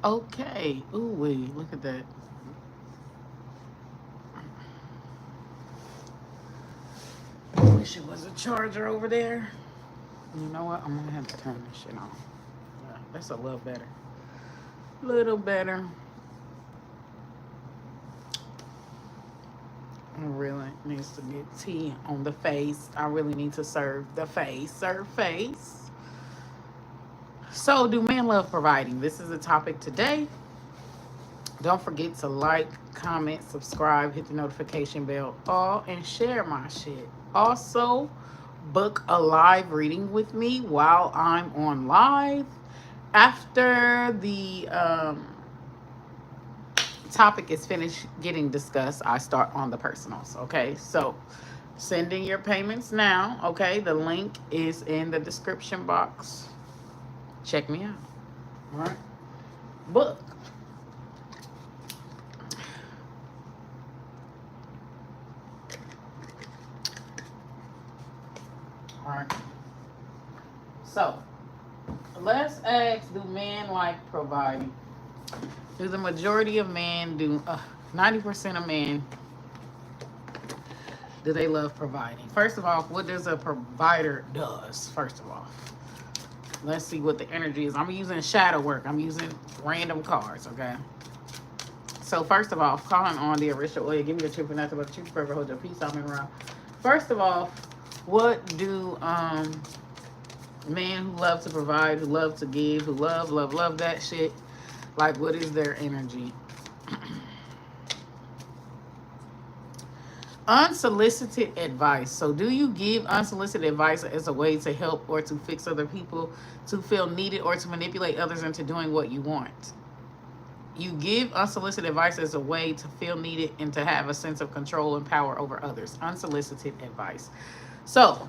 Okay. Ooh wee, look at that. Wish it was a charger over there. You know what? I'm gonna have to turn this shit on. Yeah, that's a little better. Little better. I really needs to get tea on the face. I really need to serve the face. Serve face. So, do men love providing? This is the topic today. Don't forget to like, comment, subscribe, hit the notification bell, all, and share my shit. Also, book a live reading with me while I'm on live. After the topic is finished getting discussed, I start on the personals. Okay, so sending your payments now. Okay, the link is in the description box. Check me out. All right, book. All right. So let's ask: do men like providing? Do the majority of men do? 90% of men, do they love providing? First of all, what does a provider does? First of all, let's see what the energy is. I'm using shadow work. I'm using random cards. Okay. So first of all, calling on the original oil. Give me the truth and nothing but the truth. Forever hold your peace. I'm in around. First of all, what do men who love to provide, who love to give, who love that shit? Like, what is their energy? Unsolicited advice. So do you give unsolicited advice as a way to help or to fix other people, to feel needed, or to manipulate others into doing what you want? You give unsolicited advice as a way to feel needed and to have a sense of control and power over others. Unsolicited advice. So,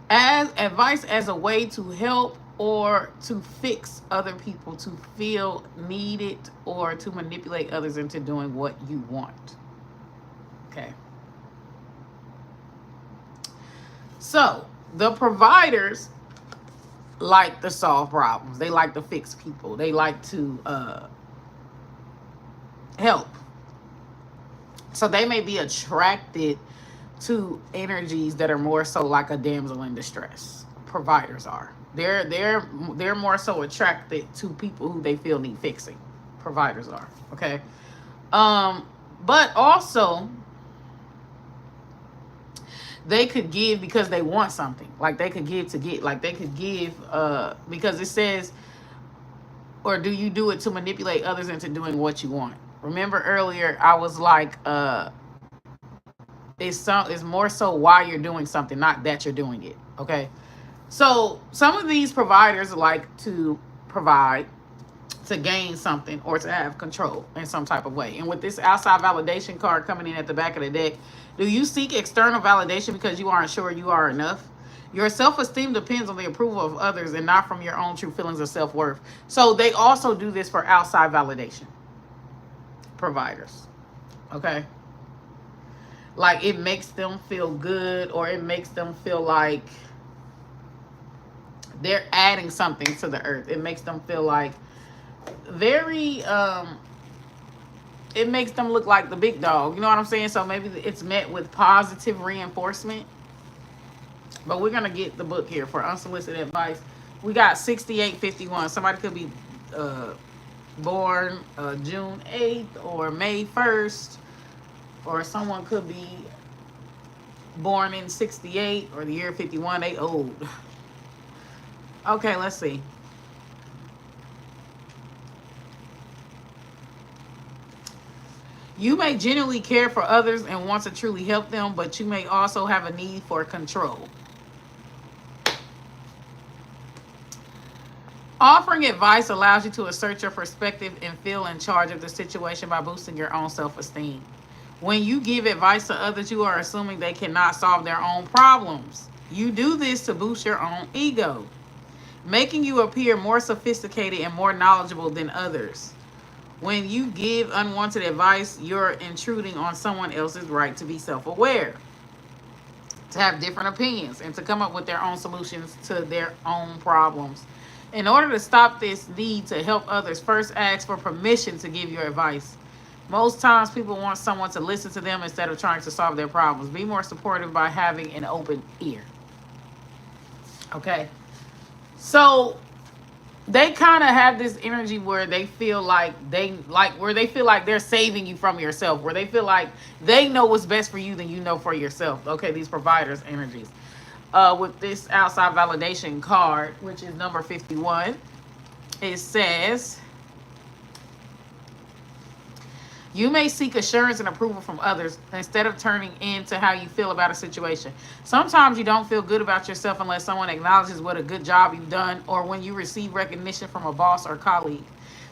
as advice as a way to help or to fix other people, to feel needed, or to manipulate others into doing what you want. Okay. So, the providers like to solve problems. They like to fix people. They like to help. So they may be attracted to energies that are more so like a damsel in distress. Providers are. They're more so attracted to people who they feel need fixing. Providers are. Okay. But also they could give because they want something. Like they could give to get. Like they could give because it says, or do you do it to manipulate others into doing what you want? Remember earlier I was like it's more so why you're doing something, not that you're doing it. Okay. So some of these providers like to provide to gain something or to have control in some type of way. And with this outside validation card coming in at the back of the deck, do you seek external validation because you aren't sure you are enough? Your self-esteem depends on the approval of others and not from your own true feelings of self-worth. So they also do this for outside validation. Providers. Okay. Like it makes them feel good, or it makes them feel like they're adding something to the earth. It makes them feel like very it makes them look like the big dog. You know what I'm saying? So maybe it's met with positive reinforcement. But we're gonna get the book here for unsolicited advice. We got 6851. Somebody could be born June 8th or May 1st, or someone could be born in 68 or the year 51. They old. Okay, let's see. You may genuinely care for others and want to truly help them, but you may also have a need for control. Offering advice allows you to assert your perspective and feel in charge of the situation by boosting your own self-esteem. When you give advice to others, you are assuming they cannot solve their own problems. You do this to boost your own ego, making you appear more sophisticated and more knowledgeable than others. When you give unwanted advice, you're intruding on someone else's right to be self-aware. to have different opinions, and to come up with their own solutions to their own problems. In order to stop this need to help others, first ask for permission to give your advice. Most times, people want someone to listen to them instead of trying to solve their problems. Be more supportive by having an open ear. Okay? So, they kind of have this energy where they feel like they're saving you from yourself, where they feel like they know what's best for you than you know for yourself. Okay, these providers energies. With this outside validation card, which is number 51, it says, you may seek assurance and approval from others instead of turning into how you feel about a situation. Sometimes you don't feel good about yourself unless someone acknowledges what a good job you've done, or when you receive recognition from a boss or colleague.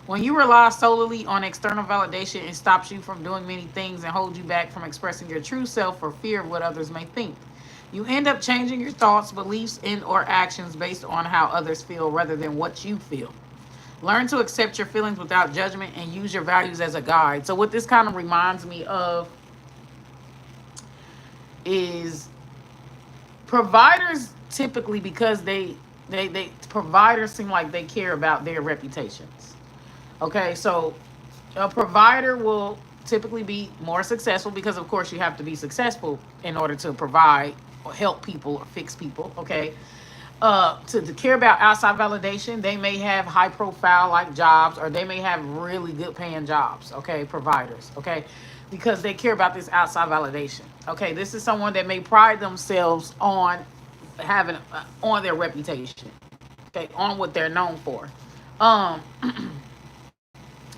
When you rely solely on external validation, it stops you from doing many things and holds you back from expressing your true self for fear of what others may think. You end up changing your thoughts, beliefs, and or actions based on how others feel rather than what you feel. Learn to accept your feelings without judgment and use your values as a guide. So what this kind of reminds me of is providers typically, because they providers seem like they care about their reputations. Okay, so a provider will typically be more successful because of course you have to be successful in order to provide or help people or fix people. Okay, to care about outside validation, they may have high profile like jobs, or they may have really good paying jobs. Okay, providers. Okay, because they care about this outside validation. Okay, this is someone that may pride themselves on having on their reputation. Okay, on what they're known for. Um,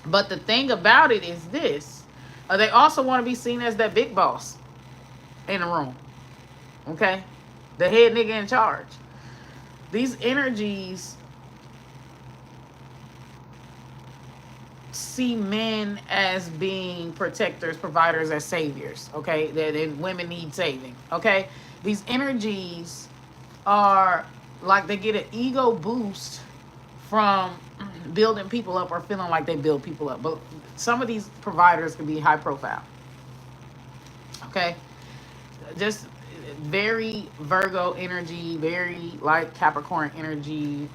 but the thing about it is this: they also want to be seen as that big boss in the room. Okay, the head nigga in charge. These energies see men as being protectors, providers, as saviors. Okay, that women need saving. Okay, these energies are like they get an ego boost from building people up or feeling like they build people up. But some of these providers can be high profile. Okay, just very Virgo energy, very like Capricorn energy,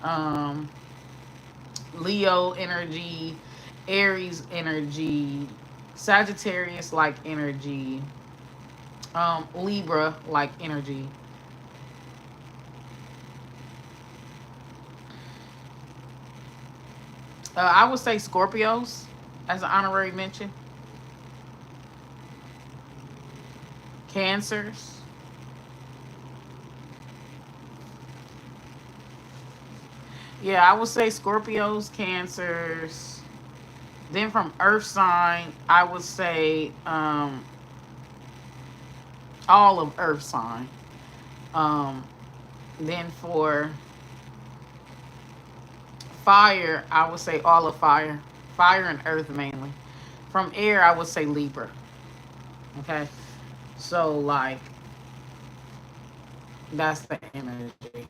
Leo energy, Aries energy, Sagittarius like energy, Libra like energy. I would say Scorpios as an honorary mention. Cancers. Yeah, I would say Scorpios, Cancers. Then from Earth sign, I would say all of Earth sign. Um, then for fire, I would say all of fire. Fire and earth mainly. From air, I would say Libra. Okay. So like that's the energy.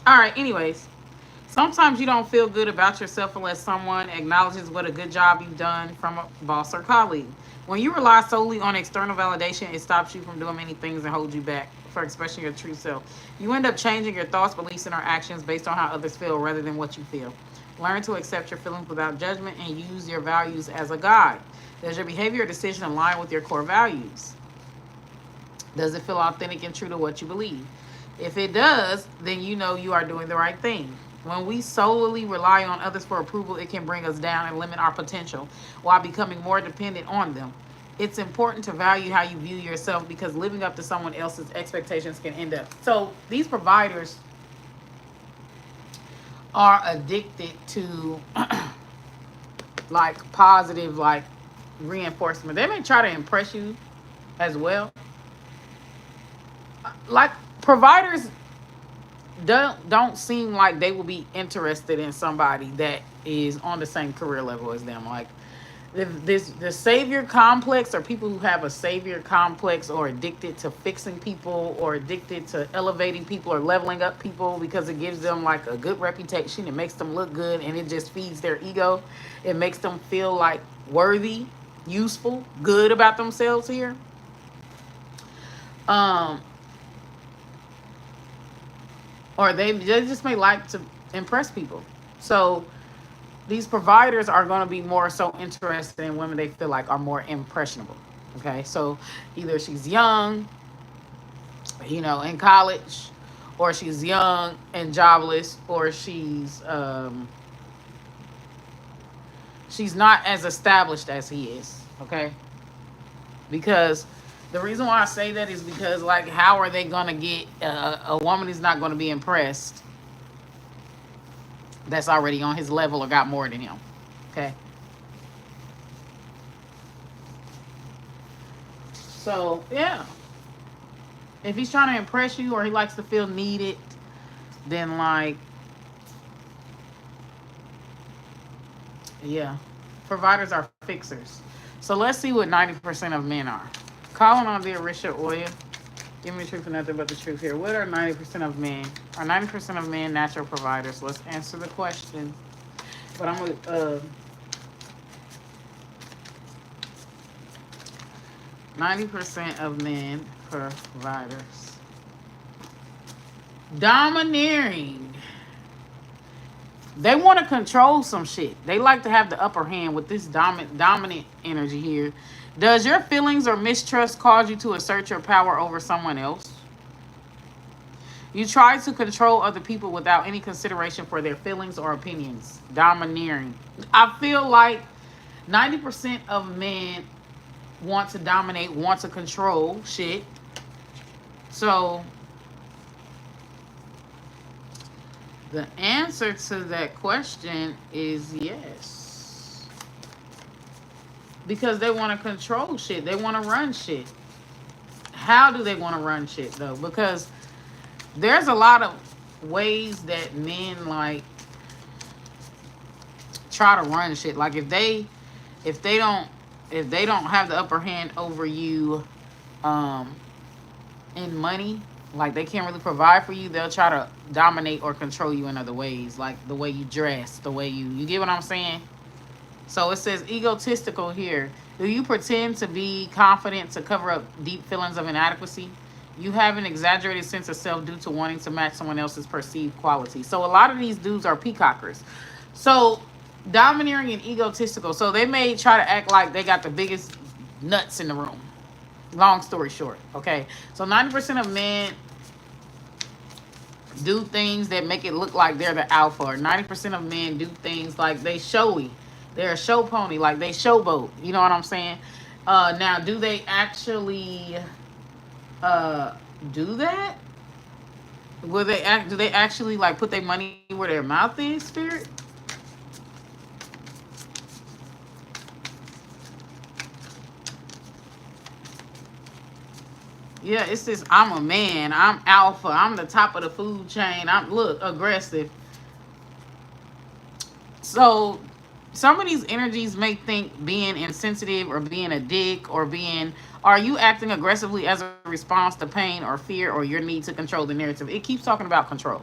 All right, anyways. Sometimes you don't feel good about yourself unless someone acknowledges what a good job you've done from a boss or colleague. When you rely solely on external validation, it stops you from doing many things and holds you back for expressing your true self. You end up changing your thoughts, beliefs, and our actions based on how others feel rather than what you feel. Learn to accept your feelings without judgment and use your values as a guide. Does your behavior or decision align with your core values? Does it feel authentic and true to what you believe? If it does, then you know you are doing the right thing. When we solely rely on others for approval, it can bring us down and limit our potential while becoming more dependent on them. It's important to value how you view yourself because living up to someone else's expectations can end up. So these providers are addicted to like positive like reinforcement. They may try to impress you as well. Like providers don't seem like they will be interested in somebody that is on the same career level as them. Like The savior complex, or people who have a savior complex, or addicted to fixing people, or addicted to elevating people or leveling up people because it gives them like a good reputation, it makes them look good, and it just feeds their ego. It makes them feel like worthy, useful, good about themselves here. um or they just may like to impress people. So these providers are going to be more so interested in women they feel like are more impressionable. Okay, so either she's young, in college, or she's young and jobless, or she's not as established as he is. Okay, because the reason why I say that is because, like, how are they going to get a woman who's not going to be impressed, that's already on his level or got more than him? Okay, so yeah, if he's trying to impress you or he likes to feel needed, then, like, yeah, providers are fixers. So let's see what 90% of men are. Calling on the Orisha Oya. Give me the truth and nothing but the truth here. What are 90% of men? Are 90% of men natural providers? Let's answer the question. But I'm going to 90% of men providers. Domineering. They want to control some shit. They like to have the upper hand with this dominant energy here. Does your feelings or mistrust cause you to assert your power over someone else? You try to control other people without any consideration for their feelings or opinions. Domineering. I feel like 90% of men want to dominate, want to control shit. So the answer to that question is yes. Because they want to control shit. They want to run shit. How do they want to run shit, though? Because there's a lot of ways that men, like, try to run shit. Like, if they don't have the upper hand over you in money, like, they can't really provide for you, they'll try to dominate or control you in other ways, like the way you dress, the way you get what I'm saying? So it says egotistical here. Do you pretend to be confident to cover up deep feelings of inadequacy? You have an exaggerated sense of self due to wanting to match someone else's perceived quality. So a lot of these dudes are peacockers. So domineering and egotistical. So they may try to act like they got the biggest nuts in the room. Long story short, okay? So 90% of men do things that make it look like they're the alpha. Or 90% of men do things like they showy. They're a show pony, like they showboat. You know what I'm saying? Now, do they actually do that? Do they actually, like, put their money where their mouth is, spirit? Yeah, it's this I'm a man, I'm alpha, I'm the top of the food chain, I'm, look, aggressive. So some of these energies may think being insensitive or being a dick or are you acting aggressively as a response to pain or fear or your need to control the narrative? It keeps talking about control.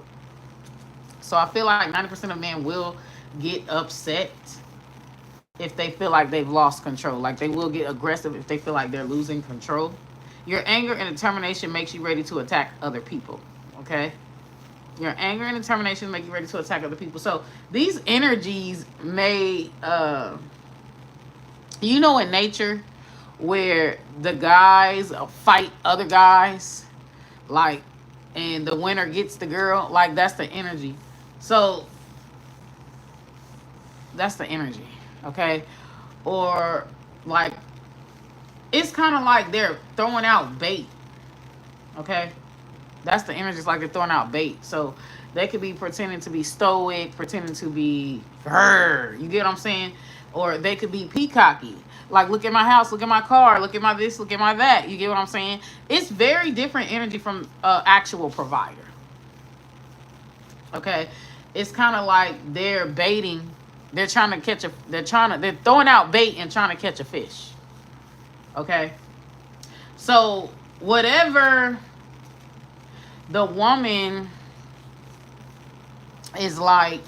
So I feel like 90% of men will get upset if they feel like they've lost control. Like, they will get aggressive if they feel like they're losing control. Your anger and determination makes you ready to attack other people. Okay? Your anger and determination make you ready to attack other people. So these energies may, in nature, where the guys fight other guys, like, and the winner gets the girl, like, that's the energy. So that's the energy, okay? Or, like, it's kind of like they're throwing out bait, okay? That's the energy. It's like they're throwing out bait. So they could be pretending to be stoic, pretending to be her. You get what I'm saying? Or they could be peacocky. Like, look at my house, look at my car, look at my this, look at my that. You get what I'm saying? It's very different energy from actual provider. Okay? It's kind of like they're baiting They're trying to catch a, they're throwing out bait and trying to catch a fish. Okay? So, whatever the woman is like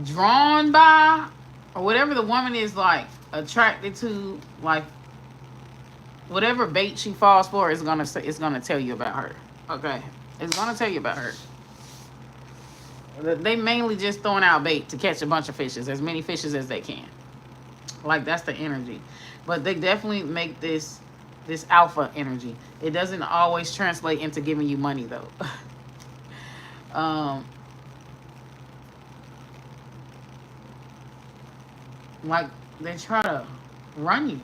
drawn by, or whatever the woman is like attracted to, like whatever bait she falls for is gonna say, it's gonna tell you about her. Okay? It's gonna tell you about her. They mainly just throwing out bait to catch a bunch of fishes, as many fishes as they can. Like, that's the energy. But they definitely make this alpha energy. It doesn't always translate into giving you money though. Like, they try to run you.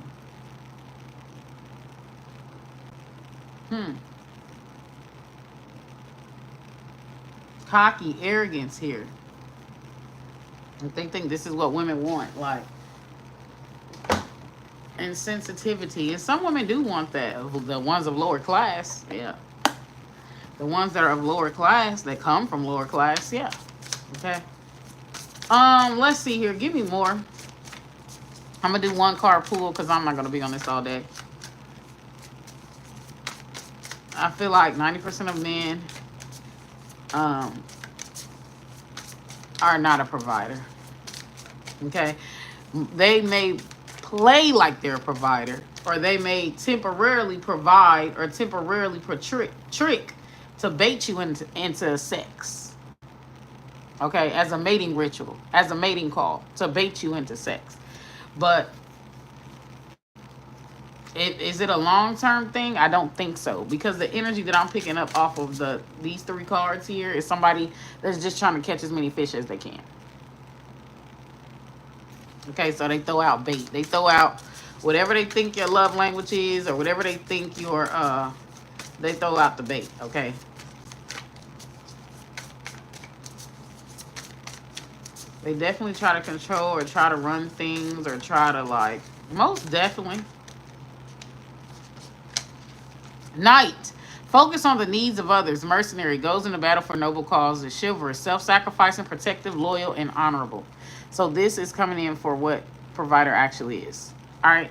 Cocky arrogance here. And they think this is what women want, like, and sensitivity. And some women do want that. The ones of lower class, yeah. The ones that are of lower class, that come from lower class, yeah. Okay. Let's see here. Give me more. I'm gonna do one card pool because I'm not gonna be on this all day. I feel like 90% of men are not a provider. Okay? They may play like they're a provider, or they may temporarily provide or temporarily trick to bait you into sex. Okay? As a mating ritual, as a mating call, to bait you into sex. But is it a long-term thing? I don't think so, because the energy that I'm picking up off of these three cards here is somebody that's just trying to catch as many fish as they can. Okay, so they throw out bait. They throw out whatever they think your love language is, or whatever they think your they throw out the bait. Okay. They definitely try to control or try to run things or try to, like, most definitely. Knight. Focus on the needs of others. Mercenary. Goes into battle for noble causes. Chivalrous. Self-sacrificing, protective, loyal, and honorable. So this is coming in for what provider actually is. All right.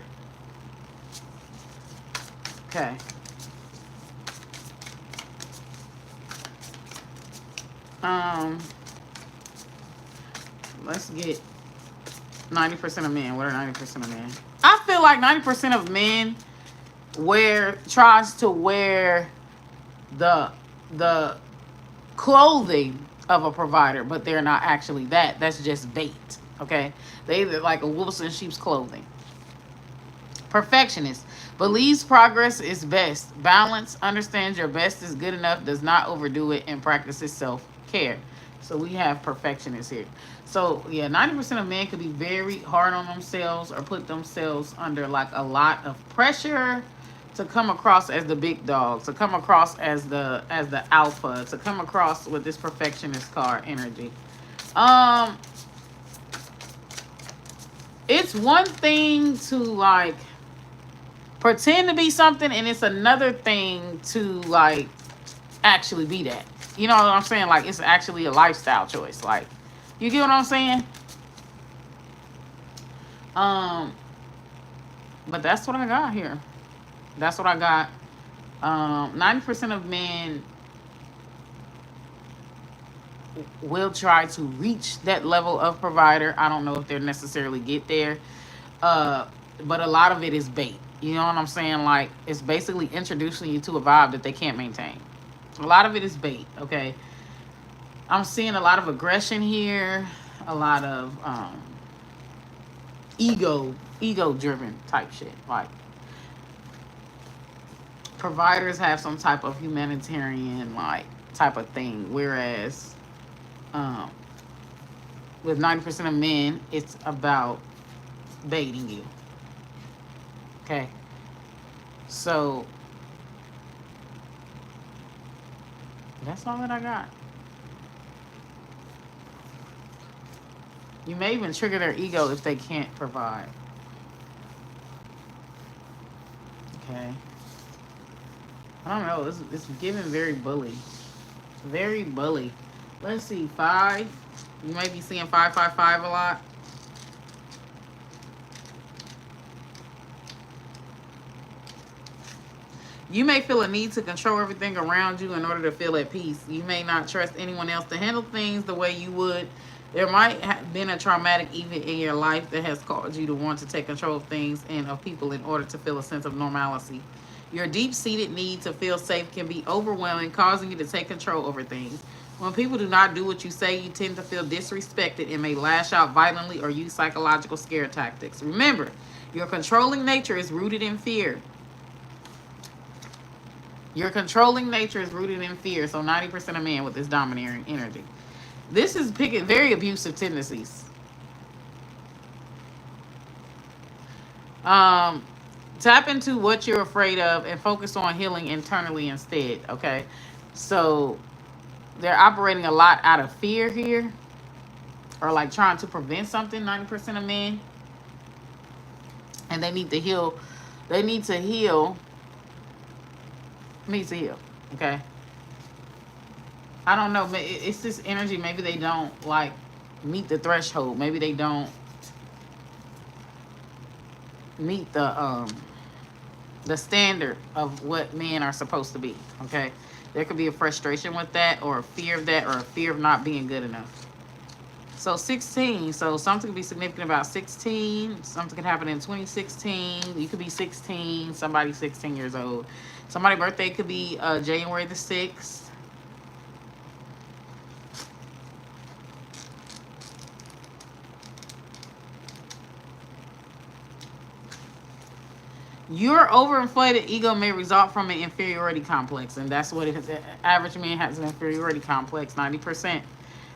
Okay. Let's get 90% of men. What are 90% of men? I feel like 90% of men tries to wear the clothing of a provider, but they're not actually that. That's just bait. Okay? They either like a wolf in sheep's clothing. Perfectionist. Believes progress is best. Balance. Understands your best is good enough. Does not overdo it. And practices self-care. So we have perfectionists here. So yeah, 90% of men could be very hard on themselves or put themselves under like a lot of pressure to come across as the big dog, to come across as the alpha, to come across with this perfectionist card energy. It's one thing to like pretend to be something, and it's another thing to like actually be that. You know what I'm saying? Like, it's actually a lifestyle choice. Like, you get what I'm saying? But that's what I got here. That's what I got. 90% of men will try to reach that level of provider. I don't know if they'll necessarily get there. But a lot of it is bait. You know what I'm saying? Like, it's basically introducing you to a vibe that they can't maintain. A lot of it is bait, okay? I'm seeing a lot of aggression here. A lot of ego-driven type shit. Like, providers have some type of humanitarian, like, type of thing. Whereas, with 90% of men, it's about baiting you. Okay? So, that's all that I got. You may even trigger their ego if they can't provide. Okay. I don't know. It's giving very bully. Very bully. Let's see. 5, You may be seeing 555 a lot. You may feel a need to control everything around you in order to feel at peace. You may not trust anyone else to handle things the way you would. There might have been a traumatic event in your life that has caused you to want to take control of things and of people in order to feel a sense of normalcy. Your deep-seated need to feel safe can be overwhelming, causing you to take control over things. When people do not do what you say, you tend to feel disrespected and may lash out violently or use psychological scare tactics. Remember, your controlling nature is rooted in fear. Your controlling nature is rooted in fear. So 90% of men with this domineering energy. This is picking very abusive tendencies. Tap into what you're afraid of and focus on healing internally instead. Okay. So they're operating a lot out of fear here, or like trying to prevent something. 90% of men. And they need to heal. They need to heal. Needs to heal. Okay. I don't know. It's this energy. Maybe they don't like meet the threshold. Maybe they don't meet the standard of what men are supposed to be. Okay. There could be a frustration with that, or a fear of that, or a fear of not being good enough. So 16. So something could be significant about 16. Something could happen in 2016. You could be 16. Somebody's 16 years old. Somebody's birthday could be January the 6th. Your overinflated ego may result from an inferiority complex, and that's what it is. Average man has an inferiority complex, 90%.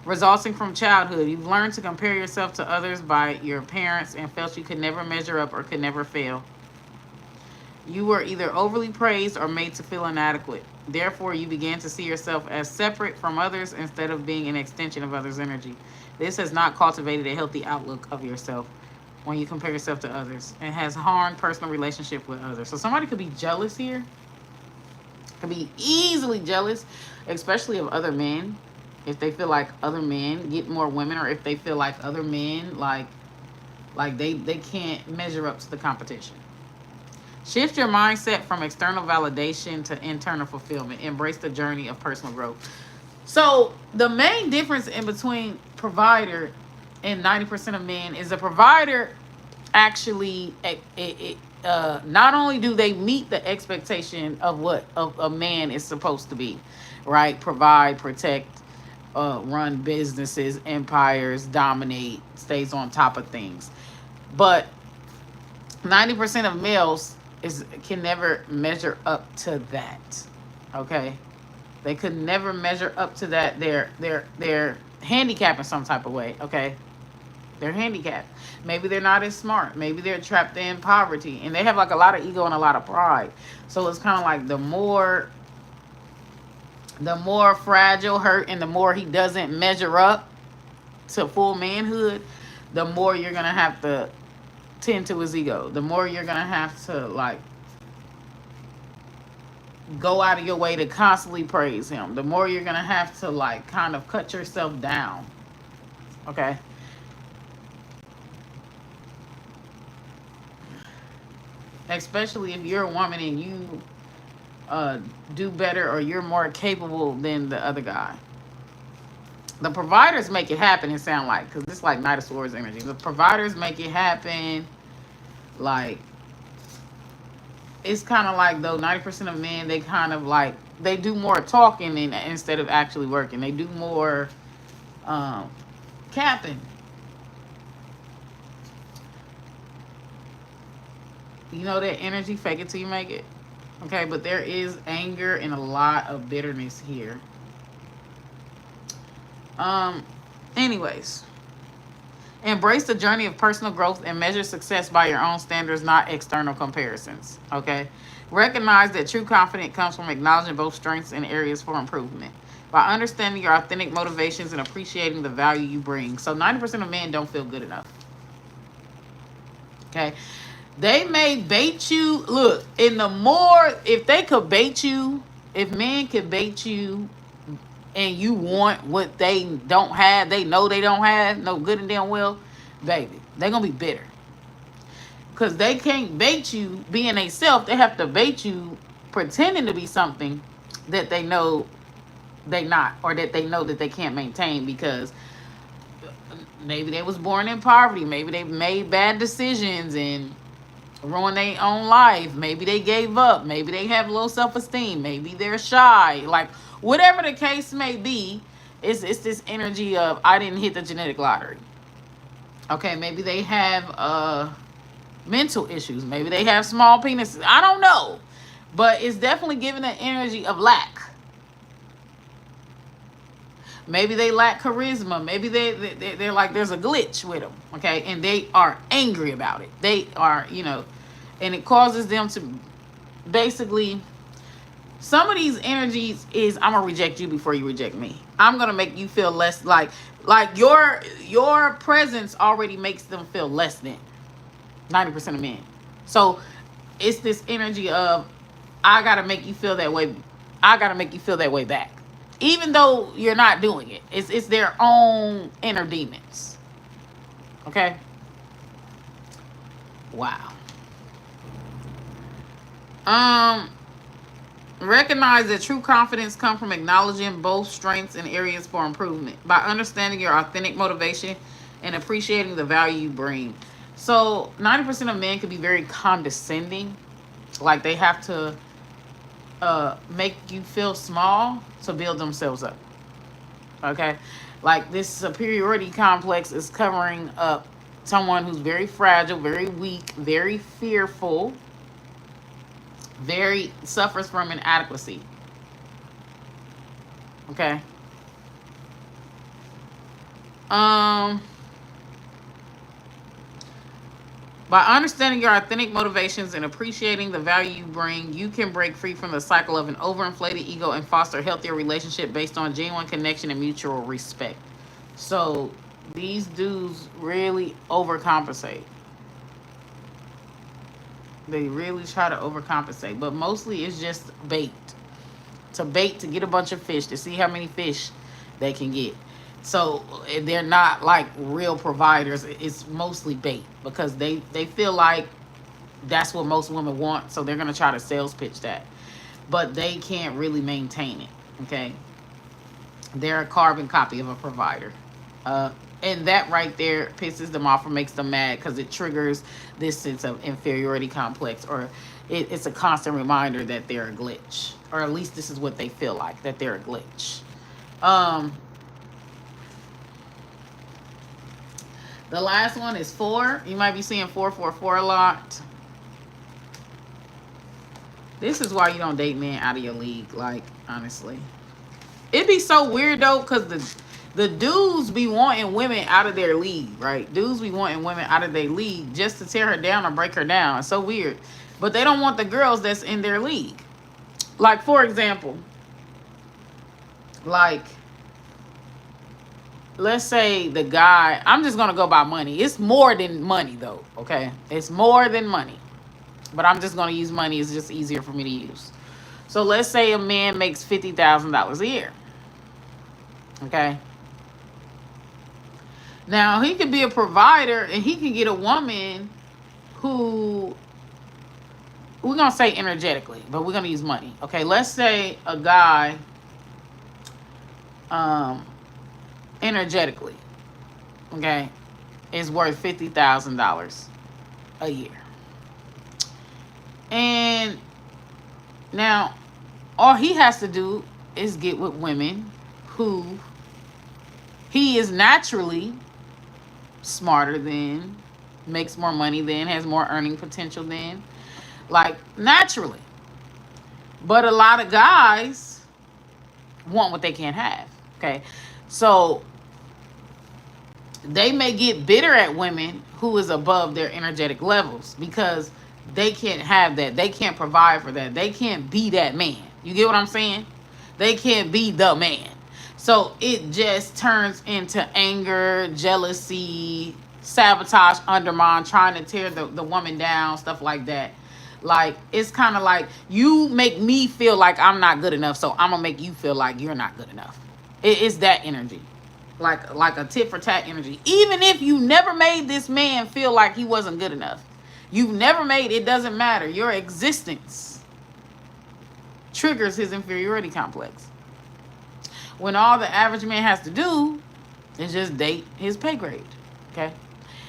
Resulting from childhood. You've learned to compare yourself to others by your parents and felt you could never measure up or could never fail. You were either overly praised or made to feel inadequate. Therefore, you began to see yourself as separate from others instead of being an extension of others' energy. This has not cultivated a healthy outlook of yourself when you compare yourself to others. It has harmed personal relationship with others. So somebody could be jealous here. Could be easily jealous, especially of other men. If they feel like other men get more women, or if they feel like other men like they can't measure up to the competition. Shift your mindset from external validation to internal fulfillment. Embrace the journey of personal growth. So the main difference in between provider and 90% of men is a provider actually not only do they meet the expectation of what a man is supposed to be, right? Provide, protect, run businesses, empires, dominate, stays on top of things. But 90% of males can never measure up to that. Okay? They could never measure up to that. They're handicapped in some type of way. Okay? They're handicapped. Maybe they're not as smart. Maybe they're trapped in poverty. And they have like a lot of ego and a lot of pride. So it's kind of like the more fragile, hurt, and the more he doesn't measure up to full manhood, the more you're going to have to tend to his ego. The more you're going to have to like go out of your way to constantly praise him. The more you're going to have to like kind of cut yourself down. Okay? Especially if you're a woman and you do better, or you're more capable than the other guy. The providers make it happen, it sound like, because it's like Knight of Swords energy. The providers make it happen. Like, it's kind of like, though, 90% of men, they kind of like, they do more talking instead of actually working. They do more capping. You know that energy, fake it till you make it. Okay, but there is anger and a lot of bitterness here. Anyways, embrace the journey of personal growth and measure success by your own standards, not external comparisons. Okay, recognize that true confidence comes from acknowledging both strengths and areas for improvement. By understanding your authentic motivations and appreciating the value you bring. So 90% of men don't feel good enough. Okay, they may bait you. Look, if they could bait you, if men could bait you and you want what they don't have, they know they don't have, no good and damn well, baby, they're gonna be bitter. Because they can't bait you being a self. They have to bait you pretending to be something that they know they not, or that they know that they can't maintain, because maybe they was born in poverty, maybe they made bad decisions and ruin their own life, maybe they gave up, maybe they have low self-esteem, maybe they're shy, like whatever the case may be. It's this energy of, I didn't hit the genetic lottery. Okay, maybe they have mental issues, maybe they have small penises, I don't know, but it's definitely giving an energy of lack. Maybe they lack charisma. Maybe they're like, there's a glitch with them, okay? And they are angry about it. They are, and it causes them to basically, some of these energies is, I'm going to reject you before you reject me. I'm going to make you feel less, like your presence already makes them feel less than 90% of men. So it's this energy of, I got to make you feel that way. I got to make you feel that way back. Even though you're not doing it. It's their own inner demons. Okay? Wow. Recognize that true confidence comes from acknowledging both strengths and areas for improvement. By understanding your authentic motivation and appreciating the value you bring. So 90% of men can be very condescending. Like they have to make you feel small to build themselves up. Okay, like this superiority complex is covering up someone who's very fragile, very weak, very fearful, very suffers from inadequacy. Okay. By understanding your authentic motivations and appreciating the value you bring, you can break free from the cycle of an overinflated ego and foster a healthier relationship based on genuine connection and mutual respect. So these dudes really overcompensate. They really try to overcompensate, but mostly it's just bait. To bait to get a bunch of fish, to see how many fish they can get. So they're not like real providers. It's mostly bait because they feel like that's what most women want. So they're going to try to sales pitch that. But they can't really maintain it. Okay. They're a carbon copy of a provider. And that right there pisses them off or makes them mad because it triggers this sense of inferiority complex, or it's a constant reminder that they're a glitch, or at least this is what they feel like, that they're a glitch. The last one is 4. You might be seeing 444 a lot. This is why you don't date men out of your league, like, honestly. It'd be so weird, though, because the dudes be wanting women out of their league, right? Dudes be wanting women out of their league just to tear her down or break her down. It's so weird. But they don't want the girls that's in their league. Like, for example, like, let's say the guy, I'm just going to go by money. It's more than money, though, okay? It's more than money. But I'm just going to use money. It's just easier for me to use. So let's say a man makes $50,000 a year. Okay? Now, he could be a provider, and he can get a woman who, we're going to say energetically, but we're going to use money. Okay, let's say a guy, energetically, okay, is worth $50,000 a year. And now, all he has to do is get with women who he is naturally smarter than, makes more money than, has more earning potential than, like naturally. But a lot of guys want what they can't have. Okay, so they may get bitter at women who is above their energetic levels because they can't have that. They can't provide for that. They can't be that man. You get what I'm saying? They can't be the man. So it just turns into anger, jealousy, sabotage, undermine, trying to tear the woman down, stuff like that. Like, it's kind of like, you make me feel like I'm not good enough, so I'm going to make you feel like you're not good enough. It's that energy, like a tit for tat energy. Even if you never made this man feel like he wasn't good enough, you've never made, it doesn't matter. Your existence triggers his inferiority complex. When all the average man has to do is just date his pay grade. Okay.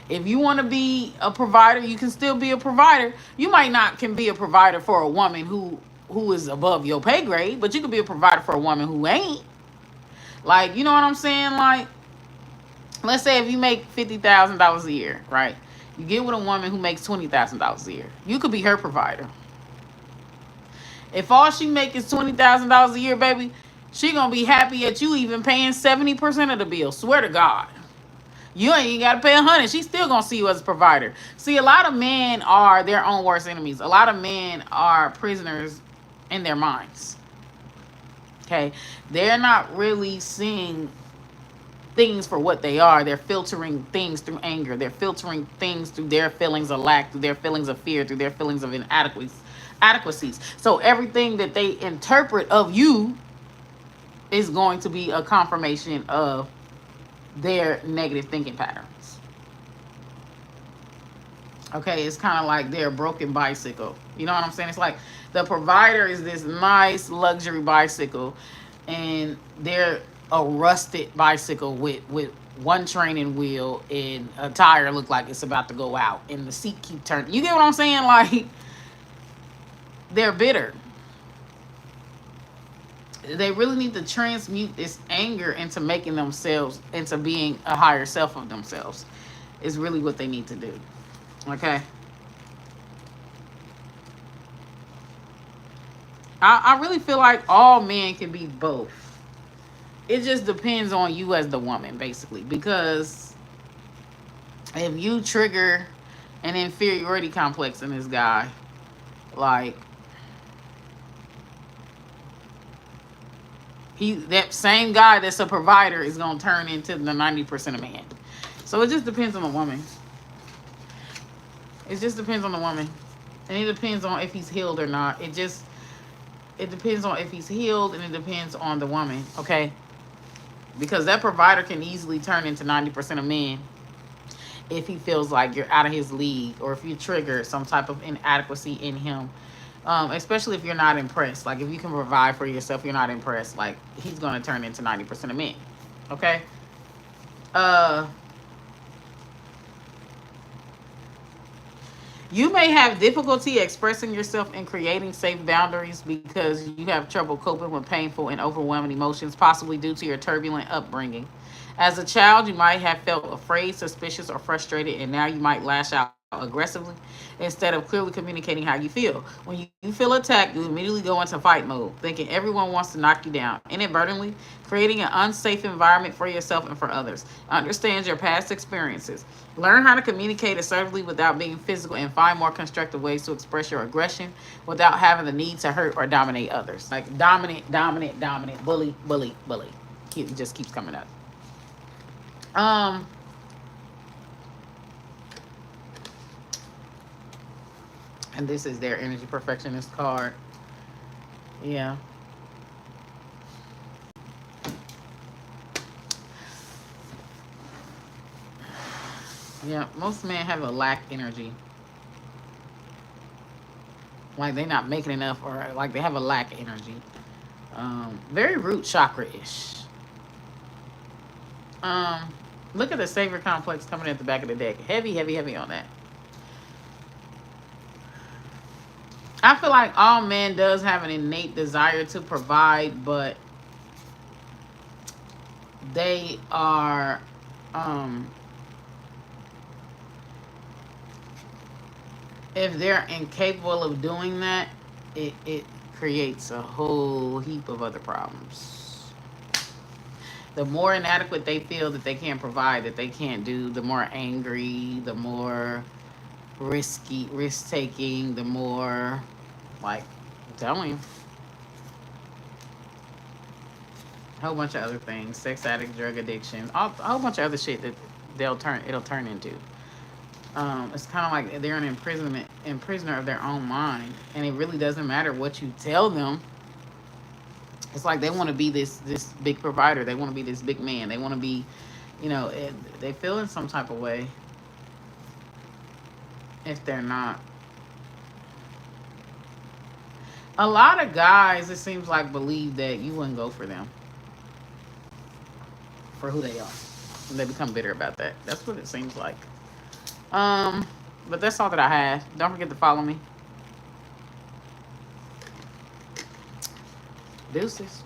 If you want to be a provider, you can still be a provider. You might not can be a provider for a woman who is above your pay grade, but you can be a provider for a woman who ain't. Like, you know what I'm saying? Like, let's say if you make $50,000 a year, right? You get with a woman who makes $20,000 a year. You could be her provider. If all she make is $20,000 a year, baby, she gonna be happy at you even paying 70% of the bill. Swear to God. You ain't got to pay 100. She's still gonna see you as a provider. See, a lot of men are their own worst enemies. A lot of men are prisoners in their minds. Okay, they're not really seeing things for what they are. They're filtering things through anger. They're filtering things through their feelings of lack, through their feelings of fear, through their feelings of inadequacies. So everything that they interpret of you is going to be a confirmation of their negative thinking patterns. Okay, it's kind of like their broken bicycle. You know what I'm saying? It's like the provider is this nice luxury bicycle, and they're a rusted bicycle with one training wheel, and a tire look like it's about to go out, and the seat keep turning. You get what I'm saying? Like, they're bitter. They really need to transmute this anger into making themselves, into being a higher self of themselves, is really what they need to do. Okay. I really feel like all men can be both. It just depends on you as the woman, basically. Because if you trigger an inferiority complex in this guy, like, that same guy that's a provider is gonna turn into the 90% of man. So it just depends on the woman. It just depends on the woman. And it depends on if he's healed or not. It depends on if he's healed, and it depends on the woman, okay? Because that provider can easily turn into 90% of men if he feels like you're out of his league, or if you trigger some type of inadequacy in him. Especially if you're not impressed. Like, if you can provide for yourself, you're not impressed. Like, he's going to turn into 90% of men. Okay? You may have difficulty expressing yourself and creating safe boundaries because you have trouble coping with painful and overwhelming emotions, possibly due to your turbulent upbringing. As a child, you might have felt afraid, suspicious, or frustrated, and now you might lash out aggressively instead of clearly communicating how you feel. When you feel attacked, you immediately go into fight mode, thinking everyone wants to knock you down, inadvertently creating an unsafe environment for yourself and for others. Understand your past experiences. Learn how to communicate assertively without being physical, and find more constructive ways to express your aggression without having the need to hurt or dominate others. Like, dominant, bully, bully, bully. It just keeps coming up. And this is their energy perfectionist card. Yeah. Yeah, most men have a lack energy. Like, they're not making enough, or like they have a lack energy. Very root chakra-ish. Look at the savior complex coming at the back of the deck. Heavy, heavy, heavy on that. I feel like all men does have an innate desire to provide, but they are if they're incapable of doing that, it creates a whole heap of other problems. The more inadequate they feel that they can't provide, that they can't do, the more angry, the more risk taking, the more, like, I'm telling you, a whole bunch of other things, sex addict, drug addiction, a whole bunch of other shit that it'll turn into. It's kind of like they're an prisoner of their own mind, and it really doesn't matter what you tell them. It's like they want to be this big provider. They want to be this big man. They want to be, and they feel in some type of way if they're not. A lot of guys, it seems like, believe that you wouldn't go for them for who they are. And they become bitter about that. That's what it seems like. But that's all that I have. Don't forget to follow me. Deuces.